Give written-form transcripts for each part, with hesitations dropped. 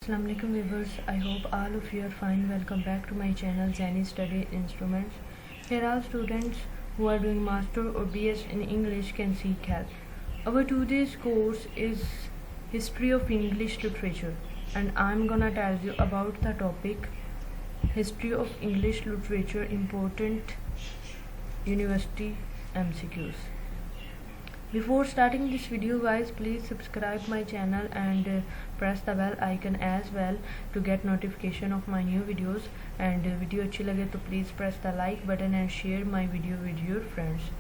Assalamu alaikum viewers, I hope all of you are fine. Welcome back to my channel Zani Study Instruments. Here all students who are doing master or BS in English can seek help. Our today's course is History of English Literature, and I'm gonna tell you about the topic History of English Literature, important university MCQs. Before starting this video guys, please subscribe my channel and press the bell icon as well to get notification of my new videos. And video अच्छी लगे तो please press the like button and share my video with your friends.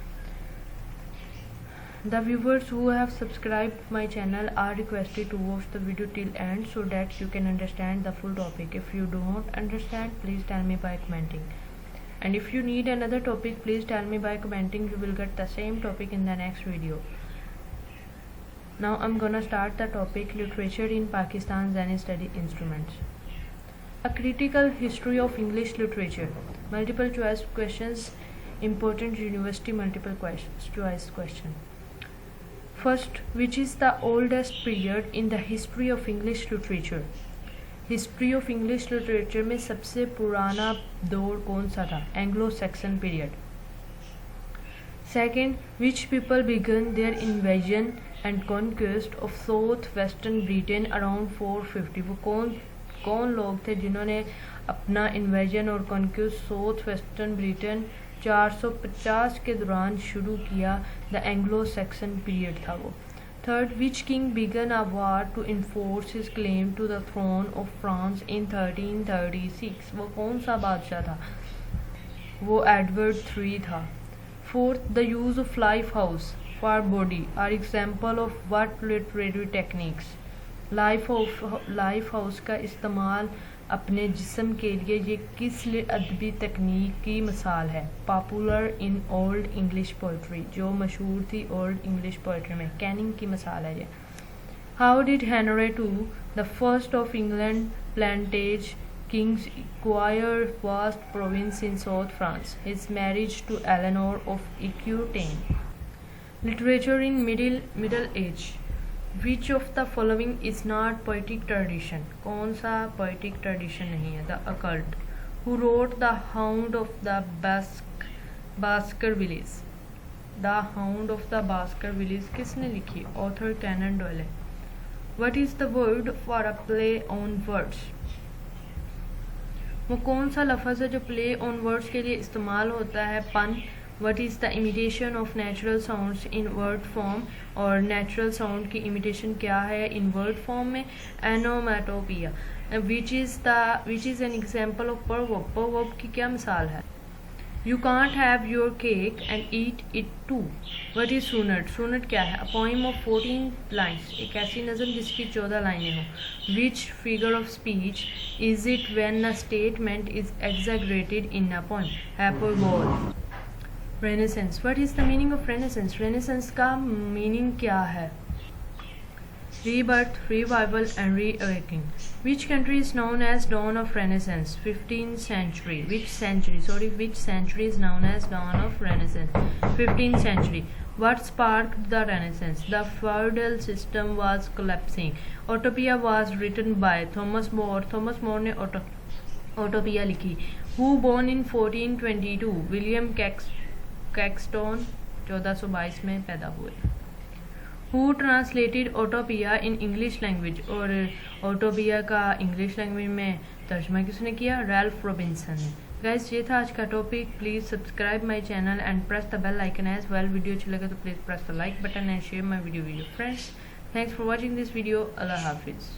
The viewers who have subscribed my channel are requested to watch the video till end so that you can understand the full topic. If you don't understand, please tell me by commenting. And if you need another topic, please tell me by commenting. You will get the same topic in the next video. Now I'm gonna start the topic Literature in Pakistan Zani Study Instruments. A critical history of English literature. Multiple choice questions. Important university multiple choice question. First, which is the oldest period in the history of English literature? History of English literature में सबसे पुराना दौर कौन सा था? Anglo Saxon period. Second, which people began their invasion and conquest of south western Britain around 450. वो कौन लोग थे जिन्होंने अपना इन्वेजन और कॉन्क्वेस्ट साउथ वेस्टर्न ब्रिटेन 450 के दौरान शुरू किया? द एंग्लो सैक्सन पीरियड था वो. Third, which king began a war to enforce his claim to the throne of France in 1336? वो कौन सा बादशाह था? वो एडवर्ड III था. Fourth, the use of life house for body are example of what literary techniques? Life house का इस्तेमाल अपने जिस्म के लिए ये किस अदबी तकनीक की मिसाल है? Popular in old English poetry, जो मशहूर थी ओल्ड इंग्लिश पोइट्री में, कैनिंग की मिसाल है ये. How did Henry two the first of England Plantagenet kings acquire vast province in south France? His marriage to Eleanor of Aquitaine. Literature in Middle Age. Which of the following is not poetic tradition? कौन सा poetic tradition नहीं है? The occult. Who wrote The Hound of the Baskervilles? The Hound of the Baskervilles किसने लिखी? Author Conan Doyle. What is the word for a play on words? वो कौन सा लफ्ज़ है जो play on words के लिए इस्तेमाल होता है? Pun. What is the imitation of natural sounds in word form? और natural sound की imitation क्या है in word form में? Onomatopoeia. Which is an example of proverb? Proverb की क्या मिसाल है? You can't have your cake and eat it too. What is sonnet? Sonnet क्या है? A poem of 14 lines. एक ऐसी नज़म जिसकी 14 लाइनें हों. Which figure of speech is it when a statement is exaggerated in a poem? Hyperbole. Renaissance. What is the meaning of Renaissance? Renaissance का meaning क्या है? Rebirth, revival and reawakening. Which country is known as dawn of Renaissance? 15th century. Which century is known as dawn of Renaissance? 15th century. What sparked the Renaissance? The feudal system was collapsing. Utopia was written by Thomas More. Thomas More ने Utopia लिखी. Who born in 1422? William कैक्सटोन 1422 में पैदा हुए. Who translated Utopia in English language? और Utopia का English language में तर्जमा किसने किया? रैल्फ रॉबिन्सन ने. गाइस, ये था आज का topic. Please subscribe my channel and press the bell icon as well. Video अच्छी लगे तो please press the like button and share my video with your friends. Thanks for watching this video. अल्लाह हाफिज़.